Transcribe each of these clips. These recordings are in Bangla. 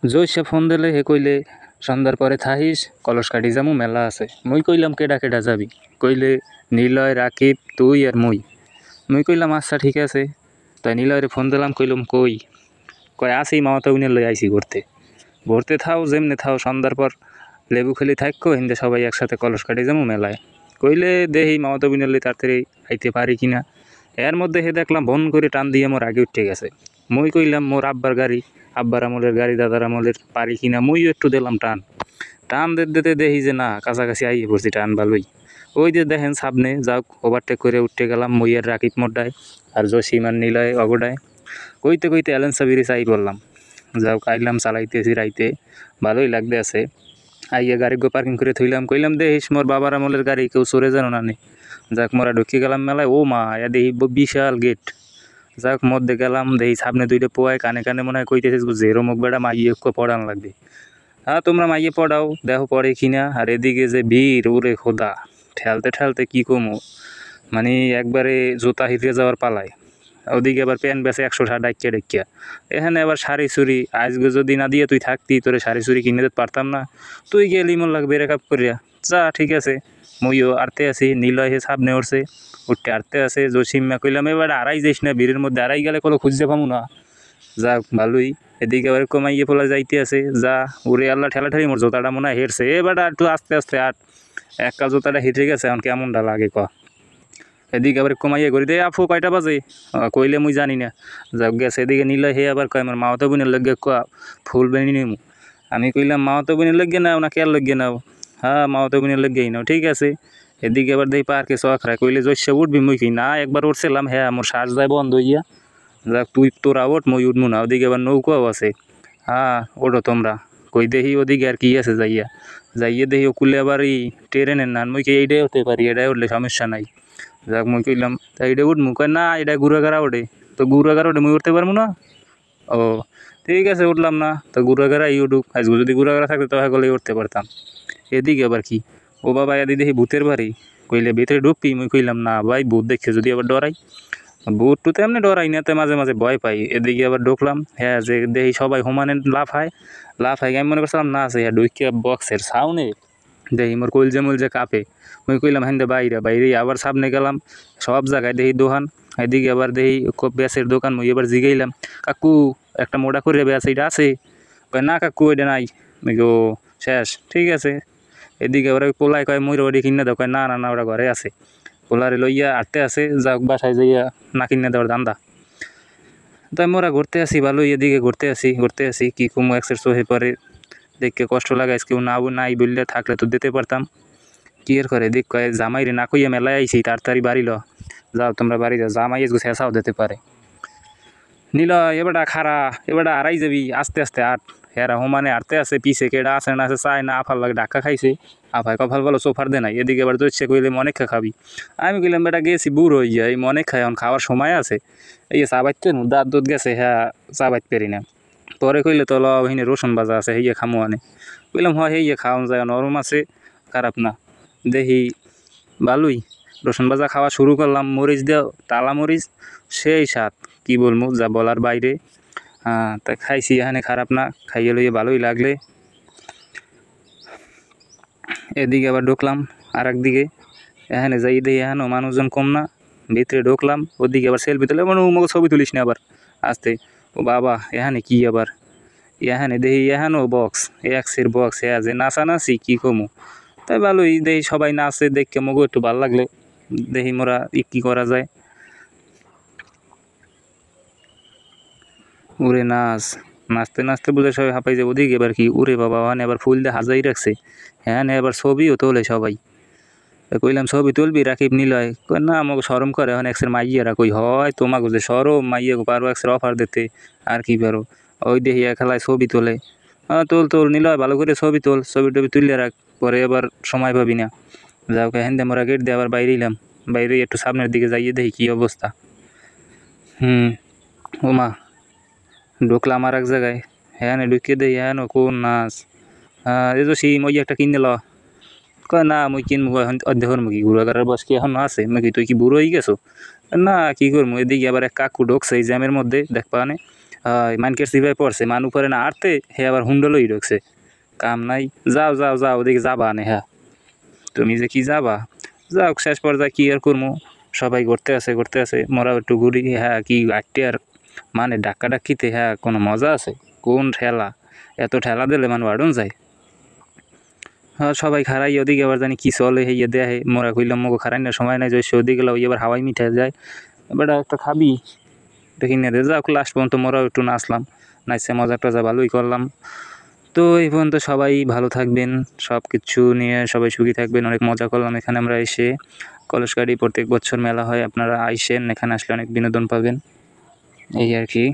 জইসা ফোন দিলে হে কইলে সন্ধ্যার পরে থাহিস কলসকাটি যামু মেলা আছে। মুই কইলাম কেডা কেডা যাবি? কইলে নিলয়, রাকিব, তুই আর মুই কইলাম আচ্ছা ঠিক আছে। তাই নিলয়রে ফোন দিলাম, কইলাম কই? কয় আসি মামাতো বোনের লই আইসি ঘুরতে থাও যেমনে থাও, সন্ধ্যার পর লেবু খেলি থাকো হিন্দে সবাই একসাথে কলসকাটি যামু মেলায়। কইলে দেহি মামাতো বোনের লই তাড়াতাড়ি আইতে পারি কিনা। এর মধ্যে হে দেখলাম বন করে টান দিয়ে মোর আগে উঠে গেছে। মুই কইলাম মোর আব্বার গাড়ি, আব্বার আমলের গাড়ি, দাদার আমলের পারি কিনা। মুইও একটু দিলাম টান টান দিতে দেখি যে না, কাছাকাছি আইয়ে পড়ছি টান ভালোই। ওই যে দেখেন সামনে যাও, ওভারটেক করে উঠতে গেলাম মুইয়ের রাকিব মোড্ডায় আর জসিম আর নিলয় অগোডায়। কইতে কইতে অ্যালেন্সা ব্রিজ আই বললাম। যাও আইলাম, চালাইতেছি রাইতে, ভালোই লাগতে আছে। আইয়া গাড়ি পার্কিং করে থইলাম, কইলাম দেখিস মোর বাবার আমলের গাড়ি কেউ চড়ে যেন না নে। যাক মোরা ঢুকে গেলাম মেলায়। ও মা, এ দেখি বিশাল গেট। যাক মধ্যে গেলাম, দেখি সামনে দুইটা পোয়ায় কানে কানে মনে হয় কইতেছে যে এরমক বেড়া মাইয়ে পড়ান লাগবে। হ্যাঁ তোমরা মাইয়ে পড়াও, দেখো পড়ে কিনা। আর এদিকে যে ভিড়, ওরে খোদা, ঠেলতে ঠেলতে কি কমো, মানে একবারে জুতা হিরে যাওয়ার পালায়। ওদিকে আবার প্যান্ট বেছে 100 ডাইকিয়া ডাইকিয়া। এখানে আবার শাড়ি চুরি, আজকে যদি না দিয়ে তুই থাকতি তোরে শাড়ি চুরি কিনে দিতে পারতাম না। তুই গেলি মন লাগবে রেকাপ করিয়া। যা ঠিক আছে, মুইও আরতে আছি। নিলয় হে সামনে উঠছে, উঠতে আরতে আছে। জসিম্মা কইলাম এবার আড়াই যাইস না, ভিড়ের মধ্যে আড়াই গেলে কোনো খুঁজতে পাবো না। যাক ভালোই। এদিকে আবার কমাইয়ে পোলা যাইতে আছে। যা ওরে আল্লাহ, ঠেলাঠেলি মোর জোতাটা মনে হয় হেরছে। এবার একটু আস্তে আস্তে আট, একটা জোতাটা হেঁটে গেছে, এখন কেমনটা লাগে ক। এদিকে আবার কমাইয়ে করি দে আপু কয়টা বাজে? কইলে মুই জানি না। যাক গেছে। এদিকে নিলয় হে আবার কয় আমার মামাতো বোনের লগে ফুল বেনি নিমু। আমি কইলাম মামাতো বোনের লগে নাও না কেয়ার লগে নাও? হ্যাঁ মামাতো বোনের লগেই নাও, ঠিক আছে। এদিকে আবার দেখি পার্কে চখরা, কইলে জইসে উঠবি? মুই কি না, একবার উঠছিলাম, হ্যাঁ মোর শ্বাস যায় বন্ধ হইয়া। যাক তোরা ওঠ, মই উঠবো না। ওদিকে আবার নৌকাও আছে। হ্যাঁ ওঠো তোমরা। কই দেখি ওদিকে আর কি আছে, যাইয়ে দেখি ওকুলে আবার এই ট্রেনের নান। মুই কি এইটাই উঠতে পারি, এটাই উঠলে সমস্যা নাই। যাক মুই কইলাম তা এটা উঠমু? কয় না এটা গুড়াগাড়া ওঠে। তো গুড়াগাড়া ওঠে, মুই উঠতে পারবো না? ও ঠিক আছে, উঠলাম না। তো গুড়াগাড়া উঠুক, আজকে যদি গুড়াগাড়া থাকতো তাহলে গেলে উঠতে পারতাম। এদিকে আবার কি, ও বাবা এদি দেখি ভূতের বাড়ি। কইলে ভিতরে ঢুকবি? মুই কইলাম না ভাই, ভূত দেখছে যদি আবার ডরাই। ভূত টুতে এমনি ডরাই না, তো মাঝে মাঝে ভয় পাই। এদিকে আবার ঢুকলাম, হ্যাঁ যে দেখি সবাই সমানে লাফায়। আমি মনে করছিলাম না আছে, হ্যাঁ ঢুকিয়া বক্সের সাউন্ডে দেখি মোর কলজে কাঁপে। মুই কইলাম হ্যাঁ বাইরে আবার সামনে গেলাম, সব জায়গায় দেখি দোকান। এদিকে আবার দেখি ব্যাসের দোকান। মুই এবার জিগাইলাম, কাকু একটা মোটা করে ব্যাস এটা আছে? কয় না কাকু এটা নাই। মুই গো শেষ, ঠিক আছে। এদিকে আবার পোলায় কয় মুইর ওটি কিনে দাও। কয় না না না, ওটা ঘরে আছে। পোলারে লইয়া আটতে আছে, যাক বাসায় যাইয়া না কিনে দেওয়ার ধান্দা। তাই মোরা ঘুরতে আসি ভালোই। এদিকে ঘুরতে আসি কি কুমু এক্সের চোহে পরে দেখকে কষ্ট লাগে। কেউ নাই বললে থাকলে তো দিতে পারতাম। কি এর করে দেখ, কয় জামাই রে না কইয়া মেলায় আইছি, তাড়াতাড়ি বাড়ি ল। যাও তোমরা বাড়ি যাও, জামাই এসে শেষাও দিতে পারে। নিল এবারটা খারা, এবারটা হারাই যাবি, আস্তে আস্তে আট। হেরা হোমানে হারতে আছে, পিছে কেডা আছে না আছে চায় না। আফার লাগে ধাক্কা খাইছে, আফায় কপাল ভালো সোফার দে নাই। এদিকে এবার দইছে কইলে অনেক খাবি। আমি কইলাম বেটা গেছি বুড়ো হইয়া, এই অনেক খাই, এখন খাওয়ার সময় আছে। এই চা বাইতে দাঁত দুধ গেছে, হ্যাঁ চা বাইতে পারি না। পরে কইলে তো হিনে রসুন বাজা আছে, হেয়ে খামো আনে। কইলাম হয় হেয়ে খাওয়ান যায়, নরম আছে, খারাপ না। দেখি ভালোই রসুন ভাজা খাওয়া শুরু করলাম। মরিচ দেও, টালা মরিচ, সেই স্বাদ কি বলবো, যা বলার বাইরে। হ্যাঁ তা খাইছি, এখানে খারাপ না, খাইয়ে লইয়ে ভালোই লাগলে। এদিকে আবার ঢুকলাম আর একদিকে, এখানে যাই দেখি এখানেও মানুষজন কম না। ভিতরে ঢুকলাম, ওদিকে আবার সেলফি তুলে, মানে উমুক ছবি তুলিস না আবার আসতে। ও বাবা এখানে কি আবার, এখানে দেখি এখানেও বক্স, এক্সের বক্স, হ্যাঁ যে নাচানাচি কি কমু। তাই ভালোই দেখি সবাই নাচে, দেখে মগু একটু ভালো লাগলে। দেখি মোরা কি করা যায়। উরে নাচতে নাচতে বুঝে সবাই হাঁপাই যাবো। ওদিকে এবার কি, উরে বাবা ওখানে আবার ফুল দিয়ে হাজাই রাখছে। হ্যাঁ এবার ছবিও তোলে সবাই। কইলাম ছবি তুলবি? রাকিব নিলয় কই না, আমাকে শরম করে। এখন এক্সের মাইয়েরা কই হয় তোমাকে যে সরম, মাইয়ে পারো এক্সের অফার দিতে, আর কি পারো। ওই দেখি খেলায় ছবি তোলে। হ্যাঁ তোল নিলয়, ভালো করে ছবি তোল, ছবি টবি তুললে রাখ, পরে এবার সময় পাবি না। যাও হ্যাঁ দে, মোরা গেট দিয়ে আবার বাইরে এলাম। বাইরে একটু সামনের দিকে যাইয়ে দেখি কী অবস্থা। ওমা, ঢুকলাম আর এক জায়গায়। হ্যাঁ ঢুকিয়ে দেই, হ্যাঁ কোন নাচ। এই তো সেই মই একটা কিনে ল। কয় না মুই কিনবো এখন অর্ধেকের মুখি, ঘুরাঘাড়ার বয়স কি এখন আছে? মুখি তুই কি বুড়ো হয়ে গেছো? না কি করবো। এদিকে আবার এক কাকু ঢুকছে এই জ্যামের মধ্যে, দেখবা নে মানকের সিপাই পড়ছে মান উপরে না আটতে হে আবার হুন্ডলই ঢুকছে কাম নাই যাও যাও যাও ওদিকে যাবা নে হ্যাঁ তুমি যে কি যাবা যাও শেষ পর্যায়ে কি আর করবো সবাই ঘুরতে আছে মোরা একটু ঘুরি হ্যাঁ কি আটটি আর মানে ডাক্কা ডাক্কিতে হ্যাঁ কোনো মজা আছে কোন ঠেলা এত ঠেলা দিলে মানে বাড়ুন যায় হ্যাঁ সবাই খারাই ওদিকে আবার জানি কি চলে হইয়ে দেয়া হে মোরা কইলাম মগো খারাই না সময় নাই যে ওদিকে গেলে ওই এবার হাওয়াই মিঠে যায় এবার একটা খাবি দেখি না রে যাক লাস্ট পর্যন্ত মোরাও একটু নাচলাম নাচছে মজা টজা ভালোই করলাম তো এই পর্যন্ত সবাই ভালো থাকবেন সব কিছু নিয়ে সবাই সুখী থাকবেন অনেক মজা করলাম এখানে আমরা এসে কলসকাড়ি প্রত্যেক বছর মেলা হয় আপনারা আইসেন এখানে আসলে অনেক বিনোদন পাবেন এই আর কি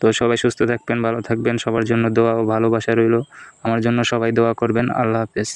তো সবাই সুস্থ থাকবেন ভালো থাকবেন সবার জন্য দোয়া ও ভালোবাসা রইল আমার জন্য সবাই দোয়া করবেন আল্লাহ হাফেজ।